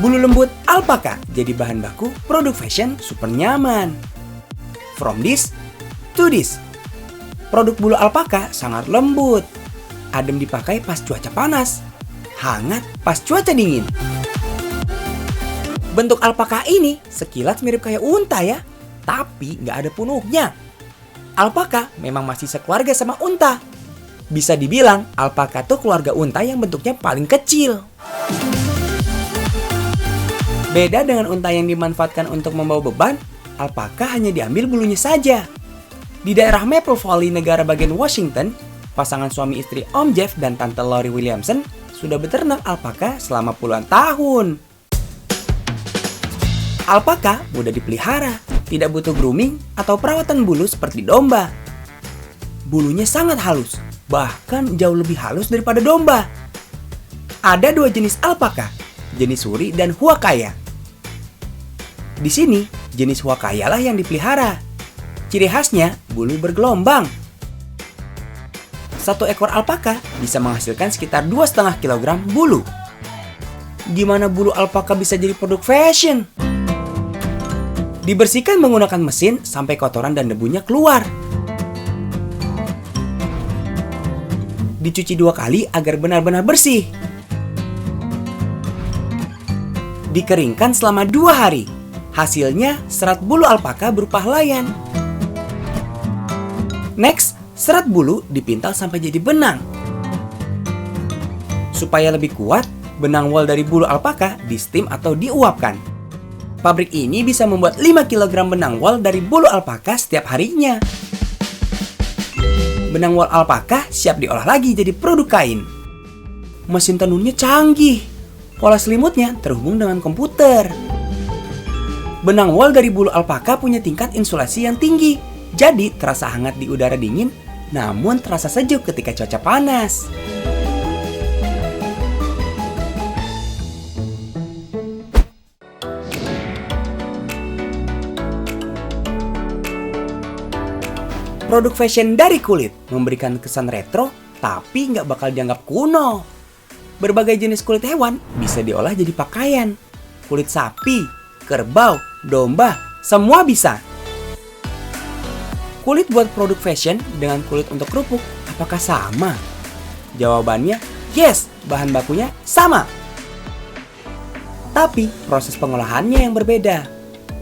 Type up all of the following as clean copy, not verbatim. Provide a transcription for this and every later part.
Bulu lembut alpaka jadi bahan baku produk fashion super nyaman. From this to this. Produk bulu alpaka sangat lembut, adem dipakai pas cuaca panas, hangat pas cuaca dingin. Bentuk alpaka ini sekilas mirip kayak unta ya, tapi nggak ada punuknya. Alpaka memang masih sekeluarga sama unta. Bisa dibilang alpaka tuh keluarga unta yang bentuknya paling kecil. Beda dengan unta yang dimanfaatkan untuk membawa beban, alpaka hanya diambil bulunya saja. Di daerah Maple Valley, negara bagian Washington, pasangan suami istri Om Jeff dan Tante Lori Williamson sudah beternak alpaka selama puluhan tahun. Alpaka mudah dipelihara, tidak butuh grooming atau perawatan bulu seperti domba. Bulunya sangat halus, bahkan jauh lebih halus daripada domba. Ada dua jenis alpaka, jenis suri dan huakaya. Di sini, jenis huakaya lah yang dipelihara. Ciri khasnya, bulu bergelombang. Satu ekor alpaka bisa menghasilkan sekitar 2,5 kg bulu. Gimana bulu alpaka bisa jadi produk fashion? Dibersihkan menggunakan mesin sampai kotoran dan debunya keluar. Dicuci 2 kali agar benar-benar bersih. Dikeringkan selama 2 hari. Hasilnya, serat bulu alpaka berupa helaian. Next, serat bulu dipintal sampai jadi benang. Supaya lebih kuat, benang wol dari bulu alpaka di-steam atau diuapkan. Pabrik ini bisa membuat 5 kg benang wol dari bulu alpaka setiap harinya. Benang wol alpaka siap diolah lagi jadi produk kain. Mesin tenunnya canggih. Pola selimutnya terhubung dengan komputer. Benang wol dari bulu alpaka punya tingkat insulasi yang tinggi, jadi terasa hangat di udara dingin, namun terasa sejuk ketika cuaca panas. Produk fashion dari kulit memberikan kesan retro, tapi nggak bakal dianggap kuno. Berbagai jenis kulit hewan bisa diolah jadi pakaian. Kulit sapi, kerbau, domba, semua bisa. Kulit buat produk fashion dengan kulit untuk kerupuk, apakah sama? Jawabannya, yes, bahan bakunya sama. Tapi proses pengolahannya yang berbeda.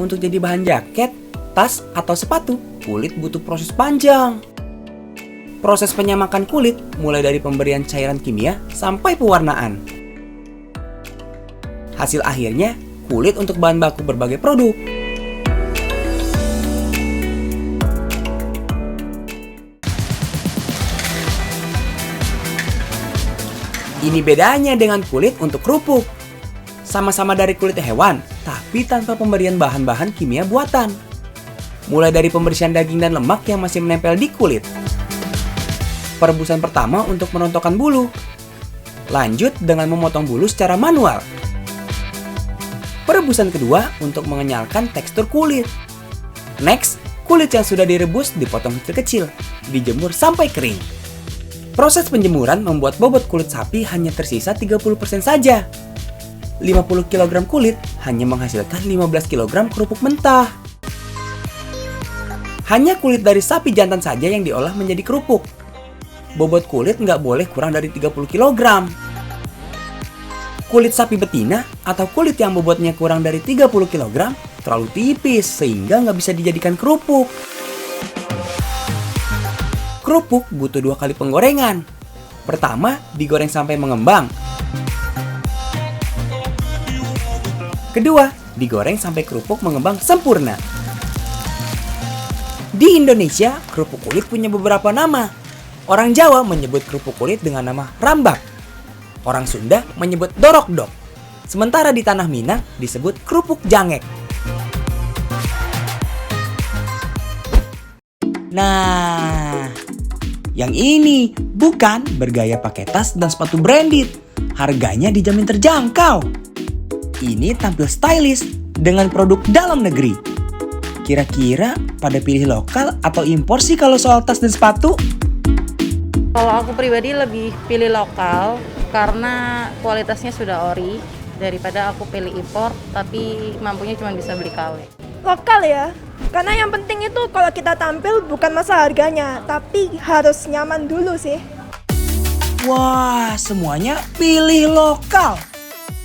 Untuk jadi bahan jaket, tas, atau sepatu, kulit butuh proses panjang. Proses penyamakan kulit mulai dari pemberian cairan kimia sampai pewarnaan. Hasil akhirnya, kulit untuk bahan baku berbagai produk. Ini bedanya dengan kulit untuk kerupuk. Sama-sama dari kulit hewan, tapi tanpa pemberian bahan-bahan kimia buatan. Mulai dari pembersihan daging dan lemak yang masih menempel di kulit. Perebusan pertama untuk merontokkan bulu. Lanjut dengan memotong bulu secara manual. Perebusan kedua untuk mengenyalkan tekstur kulit. Next, kulit yang sudah direbus dipotong kecil-kecil, dijemur sampai kering. Proses penjemuran membuat bobot kulit sapi hanya tersisa 30% saja. 50 kg kulit hanya menghasilkan 15 kg kerupuk mentah. Hanya kulit dari sapi jantan saja yang diolah menjadi kerupuk. Bobot kulit nggak boleh kurang dari 30 kg. Kulit sapi betina atau kulit yang bobotnya kurang dari 30 kg terlalu tipis sehingga nggak bisa dijadikan kerupuk. Kerupuk butuh 2 kali penggorengan. Pertama, digoreng sampai mengembang. Kedua, digoreng sampai kerupuk mengembang sempurna. Di Indonesia, kerupuk kulit punya beberapa nama. Orang Jawa menyebut kerupuk kulit dengan nama rambak. Orang Sunda menyebut dorok-dok. Sementara di tanah Minang disebut kerupuk jangek. Nah, yang ini bukan bergaya pakai tas dan sepatu branded. Harganya dijamin terjangkau. Ini tampil stylish dengan produk dalam negeri. Kira-kira pada pilih lokal atau impor sih kalau soal tas dan sepatu? Kalau aku pribadi lebih pilih lokal karena kualitasnya sudah ori daripada aku pilih impor tapi mampunya cuma bisa beli KW. Lokal ya, karena yang penting itu kalau kita tampil bukan masalah harganya, tapi harus nyaman dulu sih. Wah, semuanya pilih lokal.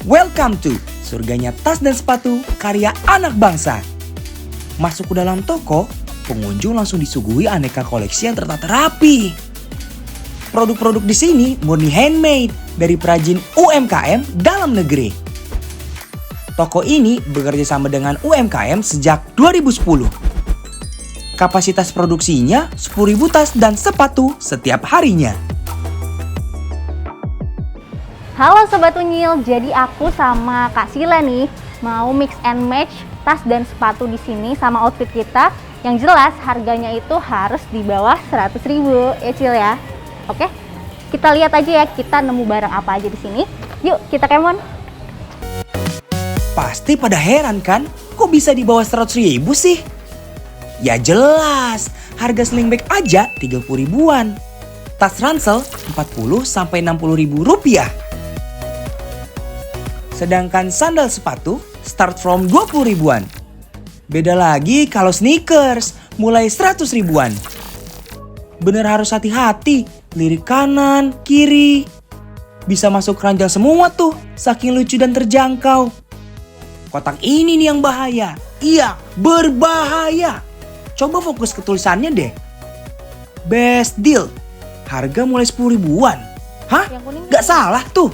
Welcome to surganya tas dan sepatu karya anak bangsa. Masuk ke dalam toko, pengunjung langsung disuguhi aneka koleksi yang tertata rapi. Produk-produk di sini murni handmade dari perajin UMKM dalam negeri. Toko ini bekerja sama dengan UMKM sejak 2010. Kapasitas produksinya 10.000 tas dan sepatu setiap harinya. Halo Sobat Unyil, jadi aku sama Kak Sila nih mau mix and match tas dan sepatu di sini sama outfit kita. Yang jelas harganya itu harus di bawah 100.000 ya Cil ya. Oke, kita lihat aja ya kita nemu barang apa aja di sini. Yuk kita kemon. Pasti pada heran kan, kok bisa di bawah 100.000 sih? Ya jelas, harga sling bag aja 30 ribuan. Tas ransel 40 sampai 60 ribu rupiah. Sedangkan sandal sepatu start from 20 ribuan. Beda lagi kalau sneakers mulai 100 ribuan. Bener harus hati-hati, lirik kanan, kiri. Bisa masuk keranjang semua tuh, saking lucu dan terjangkau. Kotak ini nih yang bahaya. Iya, berbahaya. Coba fokus ke tulisannya deh. Best deal, harga mulai 10 ribuan. Hah? Gak salah tuh.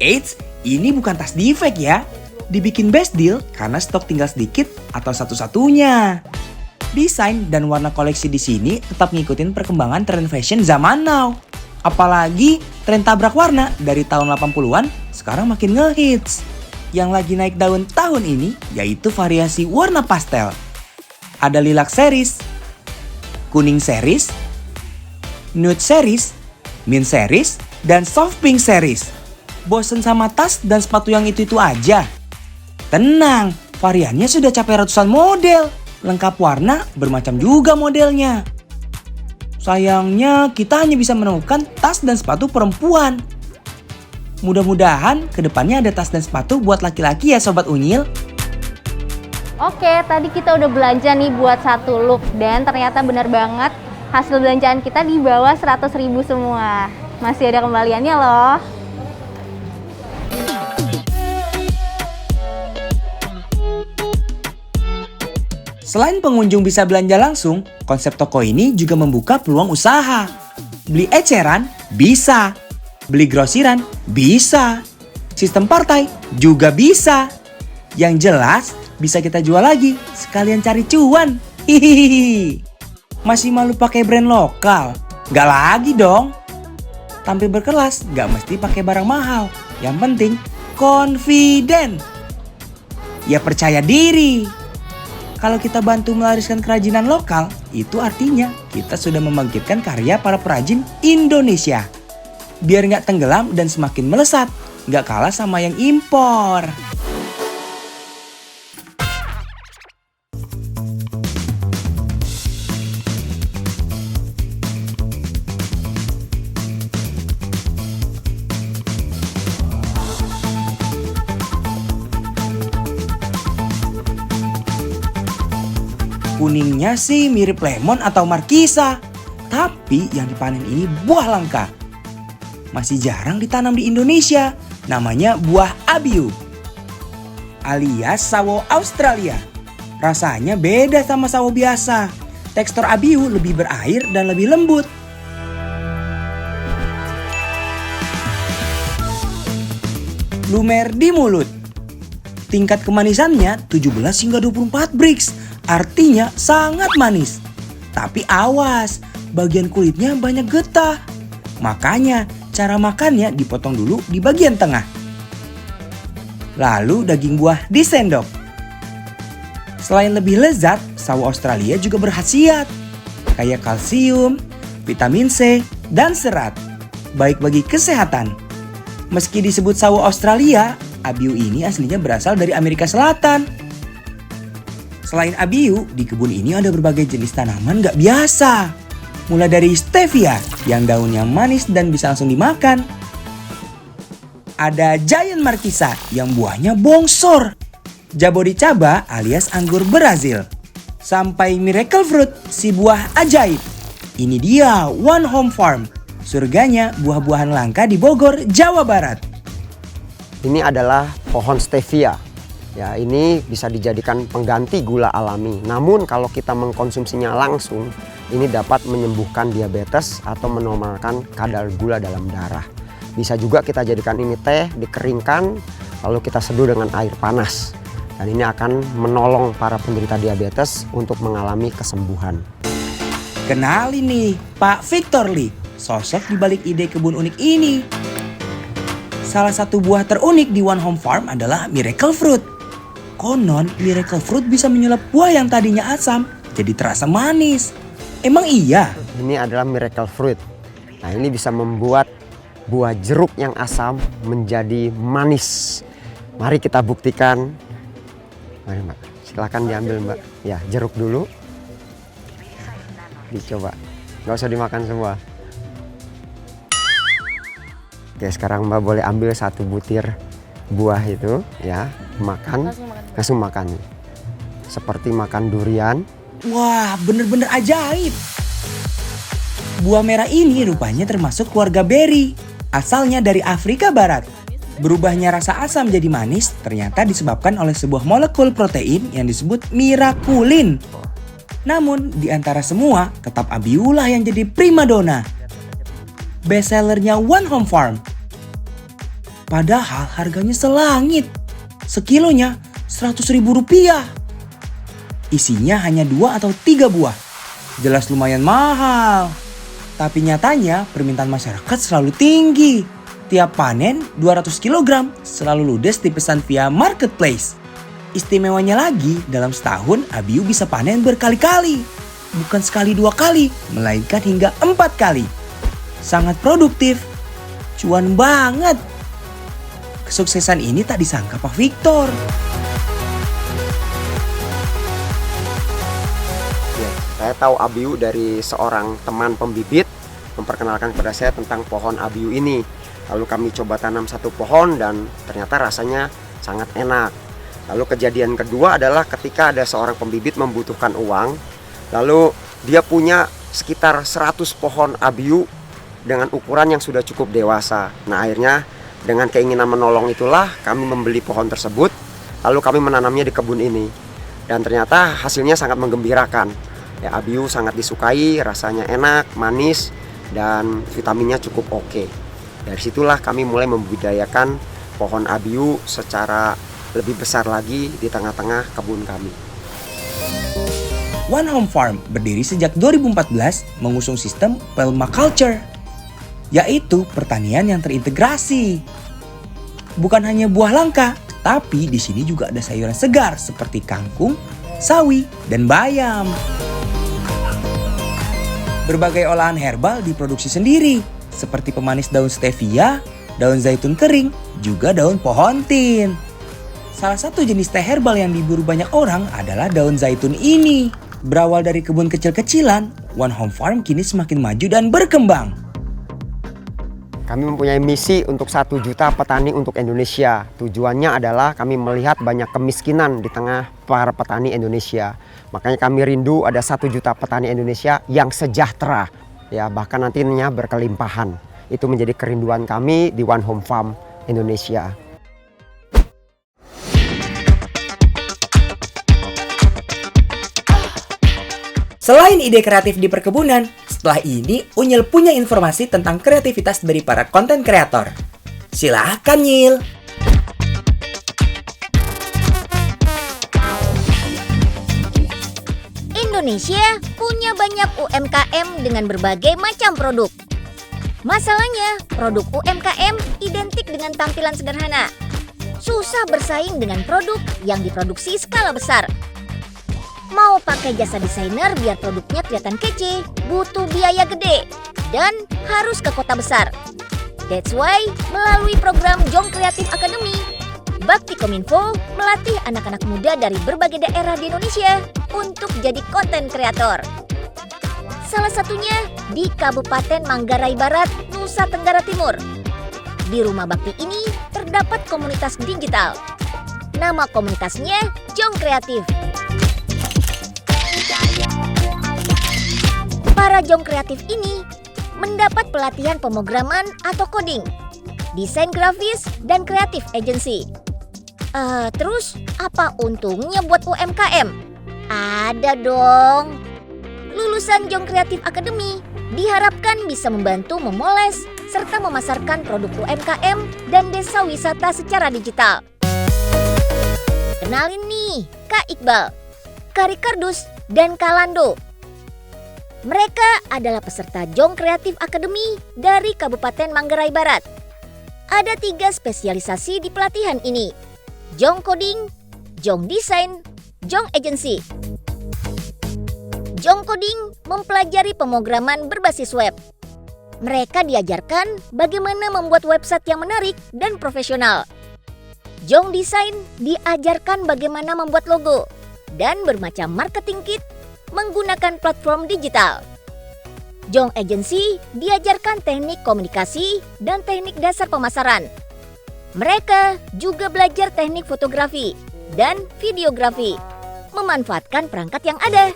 Eits, ini bukan tas defect ya. Dibikin best deal karena stok tinggal sedikit atau satu-satunya. Desain dan warna koleksi di sini tetap ngikutin perkembangan tren fashion zaman now. Apalagi tren tabrak warna dari tahun 80-an sekarang makin ngehits. Yang lagi naik daun tahun ini yaitu variasi warna pastel. Ada lilac series, kuning series, nude series, mint series, dan soft pink series. Bosen sama tas dan sepatu yang itu-itu aja? Tenang, variannya sudah capai ratusan model. Lengkap warna, bermacam juga modelnya. Sayangnya kita hanya bisa menemukan tas dan sepatu perempuan. Mudah-mudahan kedepannya ada tas dan sepatu buat laki-laki ya Sobat Unyil. Oke, tadi kita udah belanja nih buat satu look dan ternyata bener banget hasil belanjaan kita di bawah 100.000 semua. Masih ada kembaliannya loh. Selain pengunjung bisa belanja langsung, konsep toko ini juga membuka peluang usaha. Beli eceran bisa, beli grosiran bisa, sistem partai juga bisa. Yang jelas bisa kita jual lagi, sekalian cari cuan. Hihihi. Masih malu pakai brand lokal? Gak lagi dong. Tampil berkelas, gak mesti pakai barang mahal. Yang penting confident. Ya percaya diri. Kalau kita bantu melariskan kerajinan lokal, itu artinya kita sudah membangkitkan karya para perajin Indonesia. Biar nggak tenggelam dan semakin melesat, nggak kalah sama yang impor. Kuningnya sih mirip lemon atau markisa, tapi yang dipanen ini buah langka. Masih jarang ditanam di Indonesia, namanya buah abiu, alias sawo Australia. Rasanya beda sama sawo biasa, tekstur abiu lebih berair dan lebih lembut. Lumer di mulut. Tingkat kemanisannya 17 hingga 24 Brix. Artinya sangat manis. Tapi awas, bagian kulitnya banyak getah. Makanya cara makannya dipotong dulu di bagian tengah. Lalu daging buah disendok. Selain lebih lezat, sawo Australia juga berkhasiat. Kaya kalsium, vitamin C, dan serat. Baik bagi kesehatan. Meski disebut sawo Australia, abiu ini aslinya berasal dari Amerika Selatan. Selain abiu, di kebun ini ada berbagai jenis tanaman gak biasa. Mulai dari stevia yang daunnya manis dan bisa langsung dimakan. Ada Giant Marquisa yang buahnya bongsor. Jaboticaba alias anggur Brazil. Sampai Miracle Fruit, si buah ajaib. Ini dia One Home Farm. Surganya buah-buahan langka di Bogor, Jawa Barat. Ini adalah pohon stevia. Ya, ini bisa dijadikan pengganti gula alami. Namun kalau kita mengkonsumsinya langsung, ini dapat menyembuhkan diabetes atau menormalkan kadar gula dalam darah. Bisa juga kita jadikan ini teh, dikeringkan, lalu kita seduh dengan air panas. Dan ini akan menolong para penderita diabetes untuk mengalami kesembuhan. Kenalin nih, Pak Victor Lee, sosok di balik ide kebun unik ini. Salah satu buah terunik di One Home Farm adalah Miracle Fruit. Konon, Miracle Fruit bisa menyulap buah yang tadinya asam jadi terasa manis. Emang iya? Ini adalah Miracle Fruit. Nah, ini bisa membuat buah jeruk yang asam menjadi manis. Mari kita buktikan. Mari Mbak, silakan diambil Mbak. Ya, jeruk dulu. Dicoba, nggak usah dimakan semua. Oke, sekarang Mbak boleh ambil satu butir buah itu, ya, langsung makan. Seperti makan durian. Wah, bener-bener ajaib. Buah merah ini rupanya termasuk keluarga beri. Asalnya dari Afrika Barat. Berubahnya rasa asam jadi manis ternyata disebabkan oleh sebuah molekul protein yang disebut mirakulin. Namun di antara semua tetap Abiulah yang jadi primadona. Bestsellernya One Home Farm. Padahal harganya selangit. Sekilonya Rp100.000. Isinya hanya 2 atau 3 buah. Jelas lumayan mahal. Tapi nyatanya permintaan masyarakat selalu tinggi. Tiap panen 200 kg selalu ludes dipesan via marketplace. Istimewanya lagi, dalam setahun Abiu bisa panen berkali-kali. Bukan sekali 2 kali, melainkan hingga 4 kali. Sangat produktif. Cuan banget. Kesuksesan ini tak disangka Pak Victor. Ya, saya tahu Abiu dari seorang teman pembibit memperkenalkan kepada saya tentang pohon Abiu ini. Lalu kami coba tanam satu pohon dan ternyata rasanya sangat enak. Lalu kejadian kedua adalah ketika ada seorang pembibit membutuhkan uang. Lalu dia punya sekitar 100 pohon Abiu dengan ukuran yang sudah cukup dewasa. Nah, akhirnya dengan keinginan menolong itulah kami membeli pohon tersebut. Lalu kami menanamnya di kebun ini. Dan ternyata hasilnya sangat menggembirakan. Ya, Abiu sangat disukai, rasanya enak, manis, dan vitaminnya cukup oke. Dari situlah kami mulai membudidayakan pohon Abiu secara lebih besar lagi di tengah-tengah kebun kami. One Home Farm berdiri sejak 2014 mengusung sistem permaculture, yaitu pertanian yang terintegrasi. Bukan hanya buah langka, tapi di sini juga ada sayuran segar seperti kangkung, sawi, dan bayam. Berbagai olahan herbal diproduksi sendiri, seperti pemanis daun stevia, daun zaitun kering, juga daun pohon tin. Salah satu jenis teh herbal yang diburu banyak orang adalah daun zaitun ini. Berawal dari kebun kecil-kecilan, One Home Farm kini semakin maju dan berkembang. Kami mempunyai misi untuk 1 juta petani untuk Indonesia. Tujuannya adalah kami melihat banyak kemiskinan di tengah para petani Indonesia. Makanya kami rindu ada 1 juta petani Indonesia yang sejahtera. Ya, bahkan nantinya berkelimpahan. Itu menjadi kerinduan kami di One Home Farm Indonesia. Selain ide kreatif di perkebunan, setelah ini Unyil punya informasi tentang kreativitas dari para konten kreator. Silahkan Nyil. Indonesia punya banyak UMKM dengan berbagai macam produk. Masalahnya, produk UMKM identik dengan tampilan sederhana. Susah bersaing dengan produk yang diproduksi skala besar. Mau pakai jasa desainer biar produknya kelihatan kece, butuh biaya gede, dan harus ke kota besar. That's why, melalui program Jong Creative Academy, Bakti Kominfo melatih anak-anak muda dari berbagai daerah di Indonesia untuk jadi konten kreator. Salah satunya di Kabupaten Manggarai Barat, Nusa Tenggara Timur. Di Rumah Bakti ini terdapat komunitas digital. Nama komunitasnya Jong Kreatif. Para Jong Kreatif ini mendapat pelatihan pemrograman atau coding, desain grafis, dan kreatif agency. Terus apa untungnya buat UMKM? Ada dong. Lulusan Jong Kreatif Academy diharapkan bisa membantu memoles serta memasarkan produk UMKM dan desa wisata secara digital. Kenalin nih, Kak Iqbal, Kak Ricardus, dan Kak Lando. Mereka adalah peserta Jong Kreatif Academy dari Kabupaten Manggarai Barat. Ada 3 spesialisasi di pelatihan ini: Jong Coding, Jong Design, Jong Agency. Jong Coding mempelajari pemrograman berbasis web. Mereka diajarkan bagaimana membuat website yang menarik dan profesional. Jong Design diajarkan bagaimana membuat logo dan bermacam marketing kit menggunakan platform digital. Jong Agency diajarkan teknik komunikasi dan teknik dasar pemasaran. Mereka juga belajar teknik fotografi dan videografi, memanfaatkan perangkat yang ada.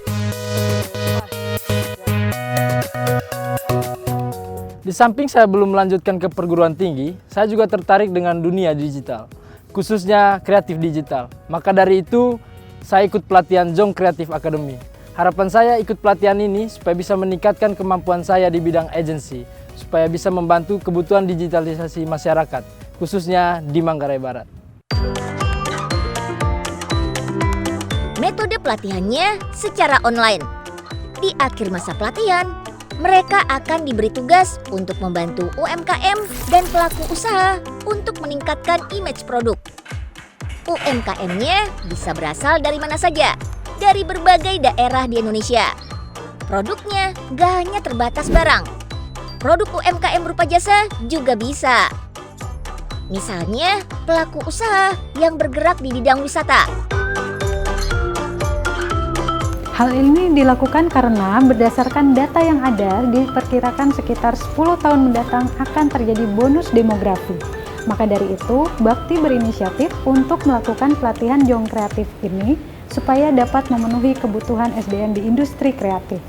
Di samping saya belum melanjutkan ke perguruan tinggi, saya juga tertarik dengan dunia digital, khususnya kreatif digital. Maka dari itu, saya ikut pelatihan Jong Kreatif Academy. Harapan saya ikut pelatihan ini supaya bisa meningkatkan kemampuan saya di bidang agensi, supaya bisa membantu kebutuhan digitalisasi masyarakat, khususnya di Manggarai Barat. Metode pelatihannya secara online. Di akhir masa pelatihan, mereka akan diberi tugas untuk membantu UMKM dan pelaku usaha untuk meningkatkan image produk. UMKM-nya bisa berasal dari mana saja, dari berbagai daerah di Indonesia. Produknya gak hanya terbatas barang. Produk UMKM berupa jasa juga bisa. Misalnya, pelaku usaha yang bergerak di bidang wisata. Hal ini dilakukan karena berdasarkan data yang ada, diperkirakan sekitar 10 tahun mendatang akan terjadi bonus demografi. Maka dari itu, Bakti berinisiatif untuk melakukan pelatihan Jong Kreatif ini supaya dapat memenuhi kebutuhan SDM di industri kreatif.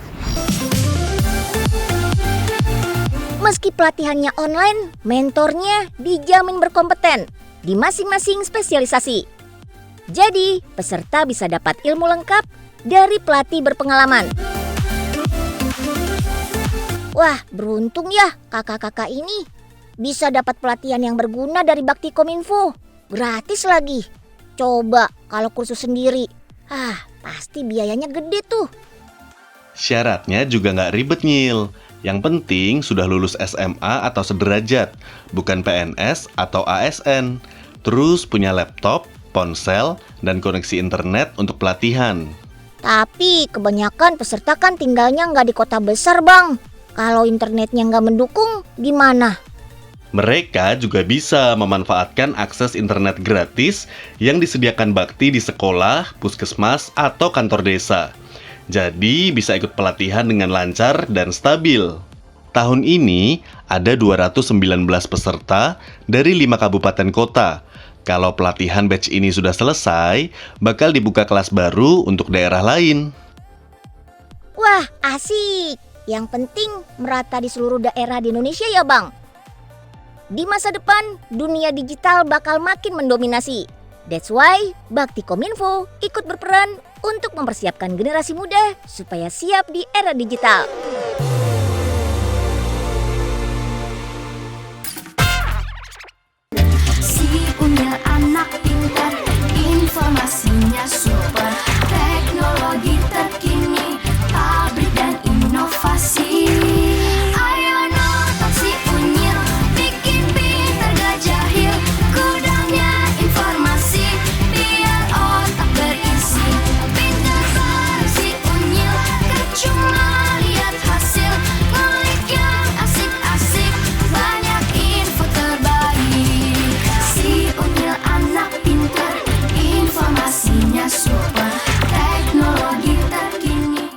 Meski pelatihannya online, mentornya dijamin berkompeten di masing-masing spesialisasi. Jadi, peserta bisa dapat ilmu lengkap dari pelatih berpengalaman. Wah, beruntung ya kakak-kakak ini bisa dapat pelatihan yang berguna dari Bakti Kominfo. Gratis lagi. Coba kalau kursus sendiri, pasti biayanya gede tuh. Syaratnya juga nggak ribet, Nyil. Yang penting sudah lulus SMA atau sederajat, bukan PNS atau ASN. Terus punya laptop, ponsel, dan koneksi internet untuk pelatihan. Tapi kebanyakan peserta kan tinggalnya nggak di kota besar, Bang. Kalau internetnya nggak mendukung, gimana? Mereka juga bisa memanfaatkan akses internet gratis yang disediakan Bakti di sekolah, puskesmas, atau kantor desa. Jadi bisa ikut pelatihan dengan lancar dan stabil. Tahun ini ada 219 peserta dari 5 kabupaten kota. Kalau pelatihan batch ini sudah selesai, bakal dibuka kelas baru untuk daerah lain. Wah, asik. Yang penting merata di seluruh daerah di Indonesia ya, Bang. Di masa depan, dunia digital bakal makin mendominasi. That's why Bakti Kominfo ikut berperan untuk mempersiapkan generasi muda supaya siap di era digital. Punya anak pintar, informasinya super, teknologi